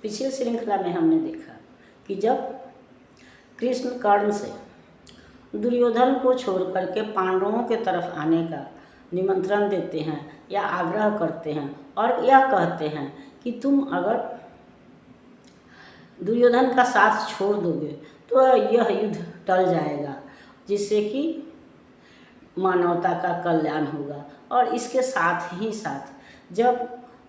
पिछली श्रृंखला में हमने देखा कि जब कृष्ण कर्ण से दुर्योधन को छोड़ करके पांडवों के तरफ आने का निमंत्रण देते हैं या आग्रह करते हैं और यह कहते हैं कि तुम अगर दुर्योधन का साथ छोड़ दोगे तो यह युद्ध टल जाएगा, जिससे कि मानवता का कल्याण होगा। और इसके साथ ही साथ जब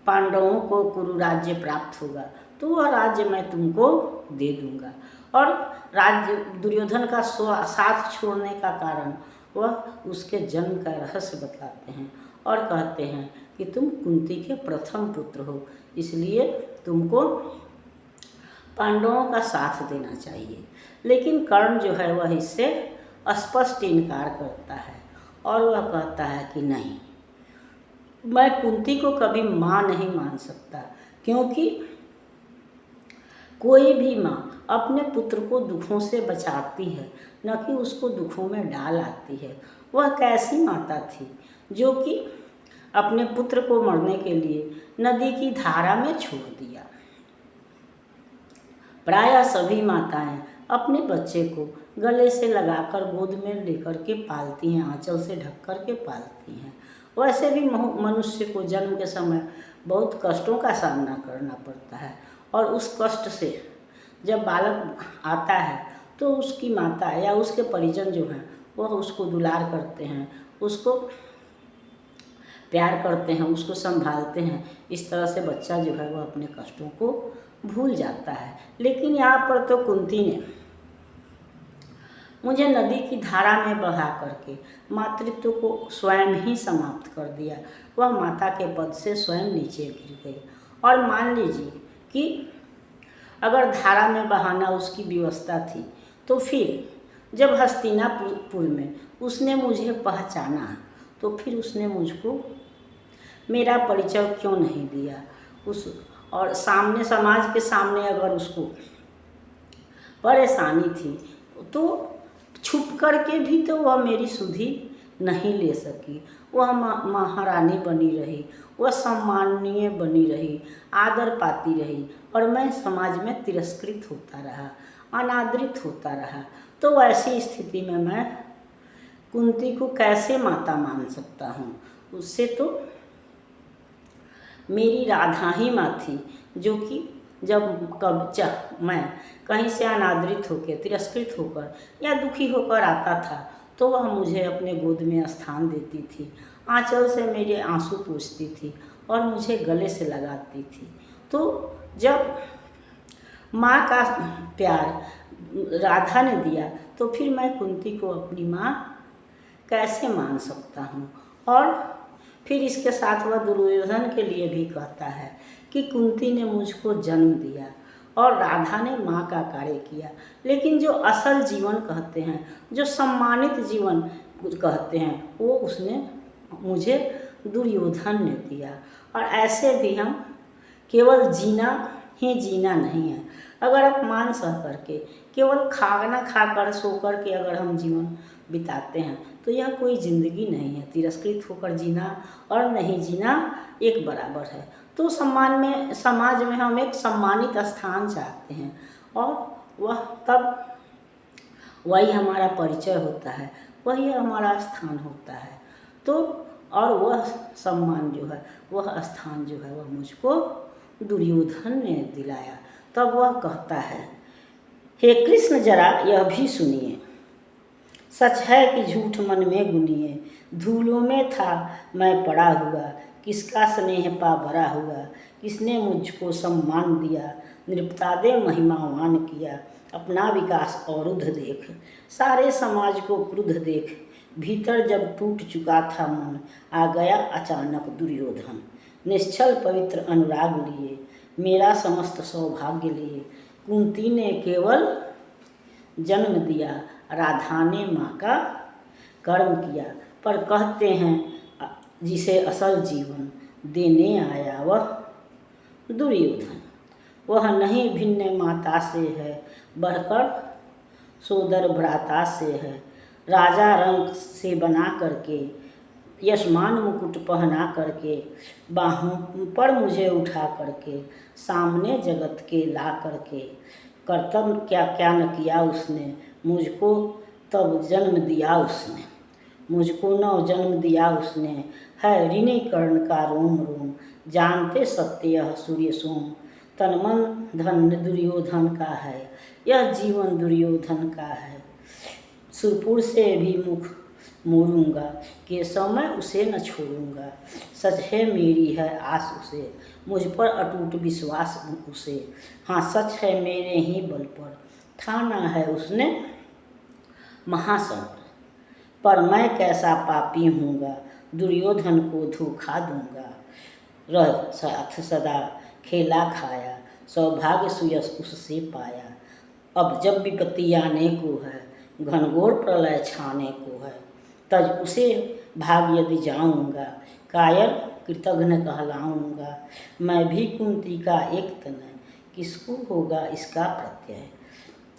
पांडवों को कुरु राज्य प्राप्त होगा तो वह राज्य मैं तुमको दे दूंगा। और राज्य दुर्योधन का साथ छोड़ने का कारण वह उसके जन्म का रहस्य बतलाते हैं और कहते हैं कि तुम कुंती के प्रथम पुत्र हो, इसलिए तुमको पांडवों का साथ देना चाहिए। लेकिन कर्ण जो है वह इससे स्पष्ट इनकार करता है और वह कहता है कि नहीं, मैं कुंती को कभी माँ नहीं मान सकता, क्योंकि कोई भी माँ अपने पुत्र को दुखों से बचाती है, न कि उसको दुखों में डाल आती है। वह कैसी माता थी जो कि अपने पुत्र को मरने के लिए नदी की धारा में छोड़ दिया। प्रायः सभी माताएं अपने बच्चे को गले से लगाकर गोद में लेकर के पालती हैं, आंचल से ढक कर के पालती हैं। वैसे भी मनुष्य को जन्म के समय बहुत कष्टों का सामना करना पड़ता है और उस कष्ट से जब बालक आता है तो उसकी माता या उसके परिजन जो हैं वह उसको दुलार करते हैं, उसको प्यार करते हैं, उसको संभालते हैं। इस तरह से बच्चा जो है वह अपने कष्टों को भूल जाता है। लेकिन यहाँ पर तो कुंती ने मुझे नदी की धारा में बहा करके मातृत्व को स्वयं ही समाप्त कर दिया। वह माता के पद से स्वयं नीचे गिर गई। और मान लीजिए कि अगर धारा में बहाना उसकी व्यवस्था थी तो फिर जब हस्तिनापुर में उसने मुझे पहचाना तो फिर उसने मुझको मेरा परिचय क्यों नहीं दिया। और सामने समाज के सामने अगर उसको परेशानी थी तो छुप करके भी तो वह मेरी सुधि नहीं ले सकी। वह महारानी बनी रही, वह सम्माननीय बनी रही, आदर पाती रही और मैं समाज में तिरस्कृत होता रहा, अनादरित होता रहा। तो ऐसी स्थिति में मैं कुंती को कैसे माता मान सकता हूँ। उससे तो मेरी राधा ही माँ थी, जो कि जब मैं कहीं से अनादरित होकर, तिरस्कृत होकर या दुखी होकर आता था तो वह मुझे अपने गोद में स्थान देती थी, आंचल से मेरे आंसू पोंछती थी और मुझे गले से लगाती थी। तो जब माँ का प्यार राधा ने दिया तो फिर मैं कुंती को अपनी माँ कैसे मान सकता हूँ। और फिर इसके साथ वह दुर्योधन के लिए भी कहता है कि कुंती ने मुझको जन्म दिया और राधा ने माँ का कार्य किया, लेकिन जो असल जीवन कहते हैं, जो सम्मानित जीवन कहते हैं, वो उसने मुझे दुर्योधन ने दिया। और ऐसे भी हम केवल जीना ही जीना नहीं है। अगर अपमान सह करके केवल खाना खाकर सो कर के अगर हम जीवन बिताते हैं तो यह कोई ज़िंदगी नहीं है। तिरस्कृत होकर जीना और नहीं जीना एक बराबर है। तो समाज में हम एक सम्मानित स्थान चाहते हैं और वही हमारा परिचय होता है, वही हमारा स्थान होता है। तो और वह सम्मान जो है, वह स्थान जो है, वह मुझको दुर्योधन ने दिलाया। तब वह कहता है, हे कृष्ण जरा यह भी सुनिए, सच है कि झूठ मन में गुनिए, धूलों में था मैं पड़ा हुआ, किसका स्नेह पा भरा हुआ, किसने मुझको सम्मान दिया, नृपता दे महिमावान किया, अपना विकास अवरुद्ध देख, सारे समाज को क्रुद्ध देख, भीतर जब टूट चुका था मन, आ गया अचानक दुर्योधन, निश्चल पवित्र अनुराग लिए, मेरा समस्त सौभाग्य लिए, कुंती ने केवल जन्म दिया, राधा ने माँ का कर्म किया। पर कहते हैं जिसे असल जीवन देने आया वह दुर्योधन, वह नहीं भिन्न माता से है, बढ़कर सोदर भ्राता से है, राजा रंग से बना करके यशमान मुकुट पहना करके, बाहों पर मुझे उठा करके, सामने जगत के ला करके, कर्तव्य क्या क्या न किया उसने, मुझको तब जन्म दिया उसने, मुझको नव जन्म दिया उसने, है ऋणी कर्ण का रोम रोम, जानते सत्य यह सूर्य सोम, तन मन धन दुर्योधन का है, यह जीवन दुर्योधन का है, सुरपुर से भी मुख मोड़ूंगा, केशव मैं उसे न छोड़ूंगा, सच है मेरी है आस उसे, मुझ पर अटूट विश्वास उसे, हाँ सच है मेरे ही बल पर, ठाना है उसने महासमर, पर मैं कैसा पापी हूँगा, दुर्योधन को धोखा दूंगा, रह साथ सदा खेला खाया, सौभाग्य सुयश उससे पाया, अब जब विपत्ति आने को है, घनघोर प्रलय छाने को है, तज उसे भाग यदि जाऊंगा, कायर कृतघ्न कहलाऊंगा, मैं भी कुंती का एक तन, किसको होगा इसका प्रत्यय,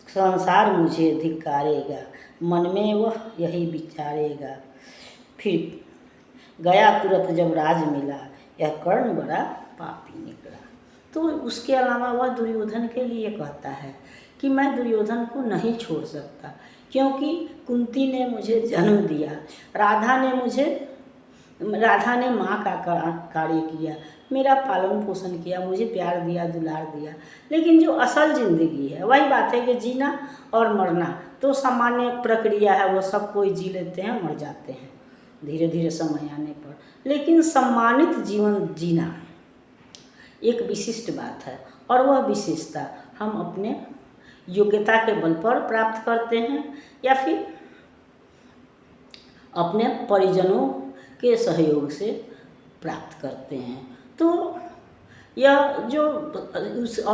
संसार मुझे धिक्कारेगा, मन में वह यही विचारेगा, फिर गया तुरंत जब राज मिला, यह कर्ण बड़ा पापी निकला। तो उसके अलावा वह दुर्योधन के लिए कहता है कि मैं दुर्योधन को नहीं छोड़ सकता, क्योंकि कुंती ने मुझे जन्म दिया, राधा ने माँ का कार्य किया, मेरा पालन पोषण किया, मुझे प्यार दिया, दुलार दिया, लेकिन जो असल ज़िंदगी है वही बात है कि जीना और मरना तो सामान्य प्रक्रिया है, वो सब कोई जी लेते हैं, मर जाते हैं धीरे धीरे समय आने पर, लेकिन सम्मानित जीवन जीना एक विशिष्ट बात है, और वह विशेषता हम अपने योग्यता के बल पर प्राप्त करते हैं या फिर अपने परिजनों के सहयोग से प्राप्त करते हैं। तो यह जो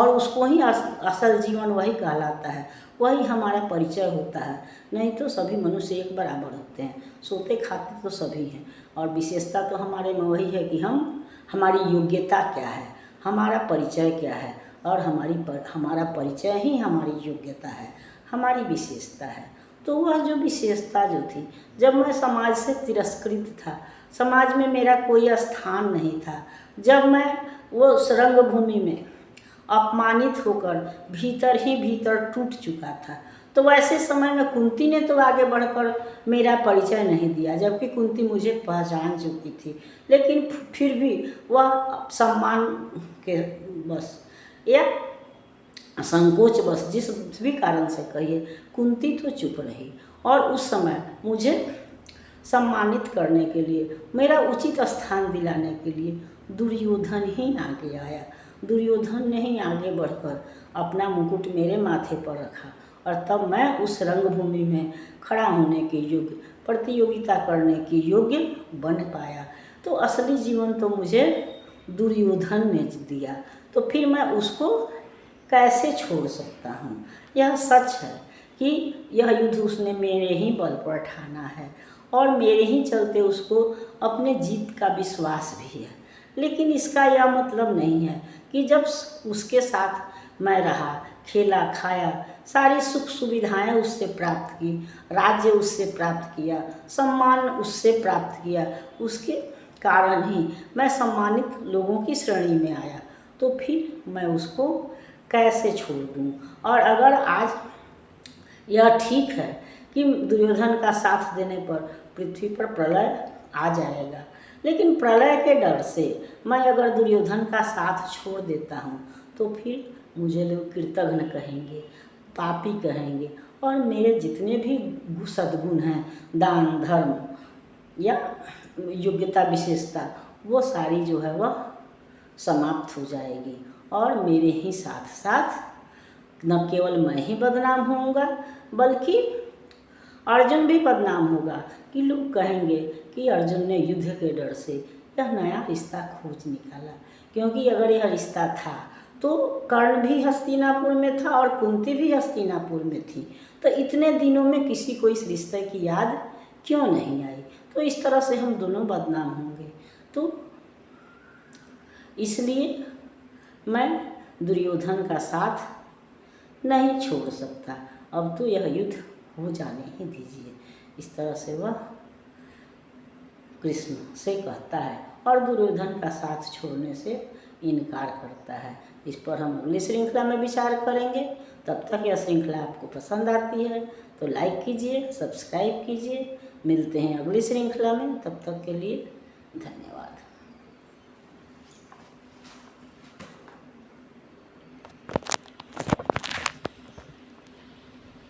उसको ही असल जीवन वही कहलाता है, वही हमारा परिचय होता है, नहीं तो सभी मनुष्य एक बराबर होते हैं, सोते खाते तो सभी हैं, और विशेषता तो हमारे में वही है कि हमारी योग्यता क्या है, हमारा परिचय क्या है, और हमारा परिचय ही हमारी योग्यता है, हमारी विशेषता है। तो वह जो विशेषता जो थी, जब मैं समाज से तिरस्कृत था, समाज में मेरा कोई स्थान नहीं था, जब मैं वो रंगभूमि में अपमानित होकर भीतर ही भीतर टूट चुका था, तो वैसे समय में कुंती ने तो आगे बढ़कर मेरा परिचय नहीं दिया, जबकि कुंती मुझे पहचान चुकी थी, लेकिन फिर भी वह सम्मान के बस या संकोच बस जिस भी कारण से कहिए, कुंती तो चुप रही, और उस समय मुझे सम्मानित करने के लिए, मेरा उचित स्थान दिलाने के लिए दुर्योधन ही आगे आया। दुर्योधन ने ही आगे बढ़कर अपना मुकुट मेरे माथे पर रखा, और तब मैं उस रंगभूमि में खड़ा होने के योग्य, प्रतियोगिता करने की योग्य बन पाया। तो असली जीवन तो मुझे दुर्योधन ने दिया, तो फिर मैं उसको कैसे छोड़ सकता हूँ। यह सच है कि यह युद्ध उसने मेरे ही बल पर ठाना है, और मेरे ही चलते उसको अपने जीत का विश्वास भी है, लेकिन इसका यह मतलब नहीं है कि जब उसके साथ मैं रहा, खेला खाया, सारी सुख सुविधाएं उससे प्राप्त की, राज्य उससे प्राप्त किया, सम्मान उससे प्राप्त किया, उसके कारण ही मैं सम्मानित लोगों की श्रेणी में आया, तो फिर मैं उसको कैसे छोड़ दूँ। और अगर आज यह ठीक है कि दुर्योधन का साथ देने पर पृथ्वी पर प्रलय आ जाएगा, लेकिन प्रलय के डर से मैं अगर दुर्योधन का साथ छोड़ देता हूँ, तो फिर मुझे लोग कृतघ्न कहेंगे, पापी कहेंगे, और मेरे जितने भी सद्गुण हैं, दान धर्म या योग्यता विशेषता, वो सारी जो है वह समाप्त हो जाएगी, और मेरे ही साथ साथ न केवल मैं ही बदनाम होऊंगा, बल्कि अर्जुन भी बदनाम होगा, कि लोग कहेंगे कि अर्जुन ने युद्ध के डर से यह नया रिश्ता खोज निकाला, क्योंकि अगर यह रिश्ता था तो कर्ण भी हस्तिनापुर में था और कुंती भी हस्तिनापुर में थी, तो इतने दिनों में किसी को इस रिश्ते की याद क्यों नहीं आई। तो इस तरह से हम दोनों बदनाम होंगे। तो इसलिए मैं दुर्योधन का साथ नहीं छोड़ सकता, अब तो यह युद्ध हो जाने ही दीजिए। इस तरह से वह कृष्ण से कहता है और दुर्योधन का साथ छोड़ने से इनकार करता है। इस पर हम अगली श्रृंखला में विचार करेंगे। तब तक यह श्रृंखला आपको पसंद आती है तो लाइक कीजिए, सब्सक्राइब कीजिए। मिलते हैं अगली श्रृंखला में, तब तक के लिए धन्यवाद।